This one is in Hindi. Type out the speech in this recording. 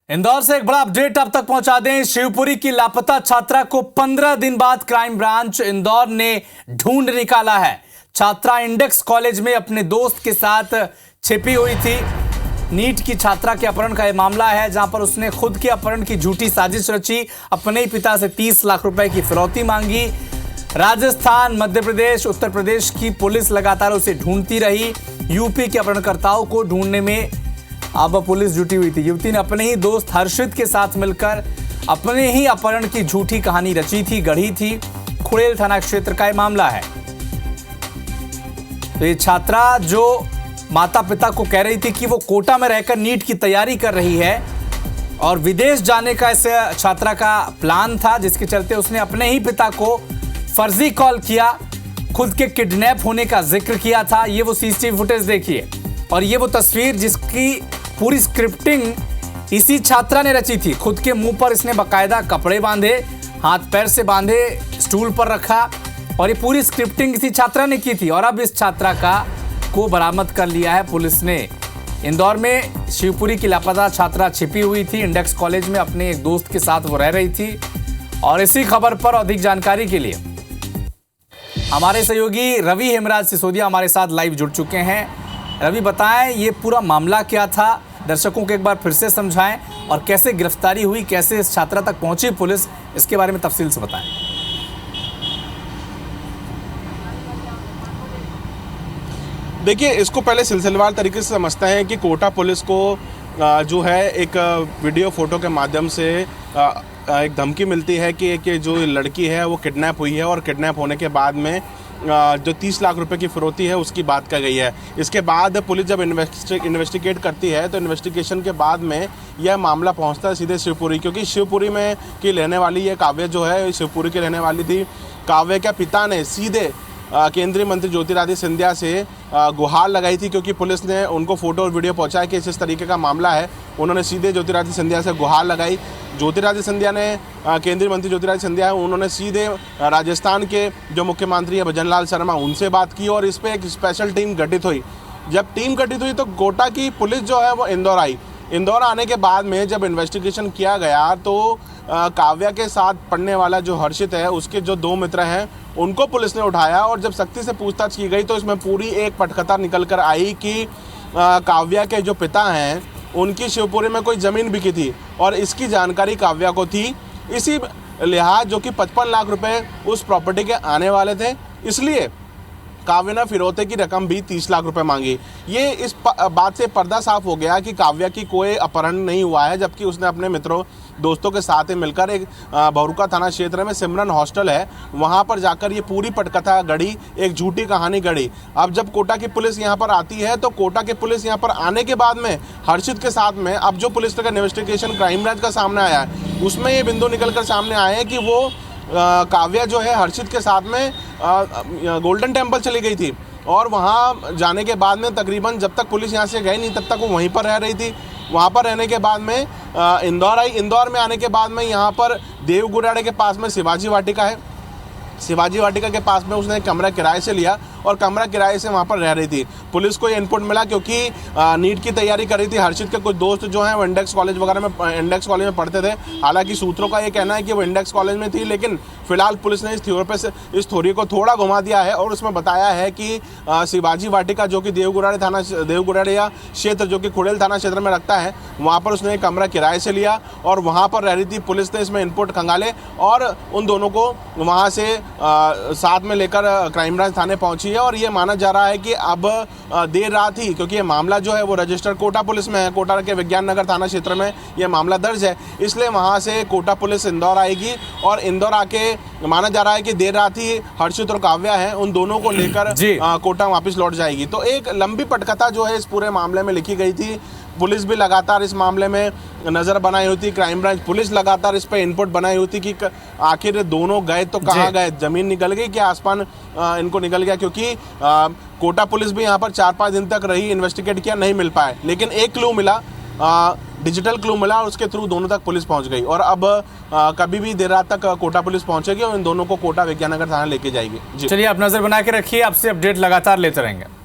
इंदौर से एक बड़ा अपडेट अब तक पहुंचा दें। शिवपुरी की लापता छात्रा को 15 दिन बाद क्राइम ब्रांच इंदौर ने ढूंढ निकाला है। छात्रा इंडेक्स कॉलेज में अपने दोस्त के साथ छिपी हुई थी। नीट की छात्रा के अपहरण का यह मामला है, जहां पर उसने खुद के अपहरण की झूठी साजिश रची, अपने ही पिता से 30 लाख रुपए की फिरौती मांगी। राजस्थान, मध्य प्रदेश, उत्तर प्रदेश की पुलिस लगातार उसे ढूंढती रही। यूपी के अपहरणकर्ताओं को ढूंढने में अब पुलिस जुटी हुई थी। युवती ने अपने ही दोस्त हर्षित के साथ मिलकर अपने ही अपहरण की झूठी कहानी रची थी, गढ़ी थी। खुड़ेल थाना क्षेत्र का यह मामला है। तो ये छात्रा जो माता पिता को कह रही थी कि वो कोटा में रहकर नीट की तैयारी कर रही है और विदेश जाने का इस छात्रा का प्लान था, जिसके चलते उसने अपने ही पिता को फर्जी कॉल किया, खुद के किडनैप होने का जिक्र किया था। ये वो सीसीटीवी फुटेज देखिए, और ये वो तस्वीर जिसकी पूरी स्क्रिप्टिंग इसी छात्रा ने रची थी। खुद के मुंह पर इसने बाकायदा कपड़े बांधे, हाथ पैर से बांधे, स्टूल पर रखा, और ये पूरी स्क्रिप्टिंग इसी छात्रा ने की थी। और अब इस छात्रा को बरामद कर लिया है पुलिस ने। इंदौर में शिवपुरी की लापता छात्रा छिपी हुई थी। इंडेक्स कॉलेज में अपने एक दोस्त के साथ वो रह रही थी। और इसी खबर पर अधिक जानकारी के लिए हमारे सहयोगी रवि हेमराज सिसोदिया हमारे साथ लाइव जुड़ चुके हैं। रवि, बताएं ये पूरा मामला क्या था, दर्शकों को एक बार फिर से समझाएं, और कैसे गिरफ्तारी हुई, कैसे इस छात्रा तक पहुंची पुलिस, इसके बारे में तफसील से बताएं। देखिए, इसको पहले सिलसिलेवार तरीके से समझते हैं कि कोटा पुलिस को जो है एक वीडियो फोटो के माध्यम से एक धमकी मिलती है कि जो लड़की है वो किडनैप हुई है, और किडनैप होने के बाद में जो 30 लाख रुपए की फिरौती है उसकी बात कही गई है। इसके बाद पुलिस जब इन्वेस्टिगेट करती है तो इन्वेस्टिगेशन के बाद में यह मामला पहुंचता है सीधे शिवपुरी, क्योंकि शिवपुरी में की रहने वाली ये काव्या जो है शिवपुरी की रहने वाली थी। काव्या के पिता ने सीधे केंद्रीय मंत्री ज्योतिरादित्य सिंधिया से गुहार लगाई थी, क्योंकि पुलिस ने उनको फोटो और वीडियो पहुंचाया कि इस तरीके का मामला है। उन्होंने सीधे ज्योतिरादित्य सिंधिया से गुहार लगाई। ज्योतिरादित्य सिंधिया ने केंद्रीय मंत्री ज्योतिरादित्य सिंधिया उन्होंने सीधे राजस्थान के जो मुख्यमंत्री है भजनलाल शर्मा, उनसे बात की, और इस पर एक स्पेशल टीम गठित हुई। जब टीम गठित हुई तो कोटा की पुलिस जो है वो इंदौर आई। इंदौर आने के बाद में जब इन्वेस्टिगेशन किया गया तो काव्या के साथ पढ़ने वाला जो हर्षित है, उसके जो 2 मित्र हैं, उनको पुलिस ने उठाया। और जब सख्ती से पूछताछ की गई तो इसमें पूरी एक पटकथा निकल कर आई कि काव्या के जो पिता हैं उनकी शिवपुरी में कोई ज़मीन बिकी थी, और इसकी जानकारी काव्या को थी। इसी लिहाज जो कि 55 लाख रुपए उस प्रॉपर्टी के आने वाले थे, इसलिए काव्या ने फिरौते की रकम भी 30 लाख रुपए मांगी। ये इस बात से पर्दा साफ हो गया कि काव्या की कोई अपहरण नहीं हुआ है, जबकि उसने अपने मित्रों दोस्तों के साथ मिलकर एक भरुका थाना क्षेत्र में सिमरन हॉस्टल है, वहां पर जाकर ये पूरी पटकथा गढ़ी, एक झूठी कहानी गढ़ी। अब जब कोटा की पुलिस यहां पर आती है तो कोटा की पुलिस यहां पर आने के बाद में हर्षित के साथ में अब जो पुलिस का इन्वेस्टिगेशन क्राइम ब्रांच का सामने आया है, उसमें ये बिंदु निकल कर सामने आए हैं कि वो काव्या जो है हर्षित के साथ में गोल्डन टेम्पल चली गई थी, और वहाँ जाने के बाद में तकरीबन जब तक पुलिस यहाँ से गई नहीं तब तक वो वहीं पर रह रही थी। वहाँ पर रहने के बाद में इंदौर आई। इंदौर में आने के बाद में यहाँ पर देवगुराड़े के पास में शिवाजी वाटिका है। शिवाजी वाटिका के पास में उसने एक कमरा किराए से लिया, और कमरा किराए से वहाँ पर रह रही थी। पुलिस को ये इनपुट मिला क्योंकि नीट की तैयारी कर रही थी। हर्षित के कुछ दोस्त जो हैं वो इंडेक्स कॉलेज में पढ़ते थे। हालांकि सूत्रों का ये कहना है कि वो इंडेक्स कॉलेज में थी, लेकिन फिलहाल पुलिस ने इस थ्योरी को थोड़ा घुमा दिया है, और उसमें बताया है कि शिवाजी वाटिका जो कि देवगुराड़िया क्षेत्र जो कि खुड़ेल थाना क्षेत्र में रखता है, वहाँ पर उसने एक कमरा किराए से लिया और वहाँ पर रह रही थी। पुलिस ने इसमें इनपुट खंगाले और उन दोनों को वहाँ से साथ में लेकर क्राइम ब्रांच थाने पहुंची है। और ये माना जा रहा है कि अब देर रात ही, क्योंकि ये मामला जो है वो रजिस्टर कोटा पुलिस में है, कोटा के विज्ञान नगर थाना क्षेत्र में ये मामला दर्ज है, इसलिए वहां से कोटा पुलिस इंदौर आएगी। और इंदौर आके माना जा रहा है कि देर रात ही हर्षित और काव्या है, उन दोनों को लेकर कोटा वापस लौट जाएगी। तो एक लंबी पटकथा जो है इस पूरे मामले में लिखी गई थी। पुलिस भी लगातार इस मामले में नज़र बनाई हुई थी, क्राइम ब्रांच पुलिस लगातार इस पर इनपुट बनाई हुई थी कि आखिर दोनों गए तो कहाँ गए, ज़मीन निकल गई कि आसमान इनको निकल गया। क्योंकि कोटा पुलिस भी यहाँ पर 4-5 दिन तक रही, इन्वेस्टिगेट किया, नहीं मिल पाए, लेकिन एक क्लू मिला, डिजिटल क्लू मिला, और उसके थ्रू दोनों तक पुलिस पहुँच गई। और अब कभी भी देर रात तक कोटा पुलिस पहुँचेगी और इन दोनों को कोटा विज्ञान नगर थाना लेके जाएगी। चलिए, आप नज़र बना के रखिए, आपसे अपडेट लगातार लेते रहेंगे।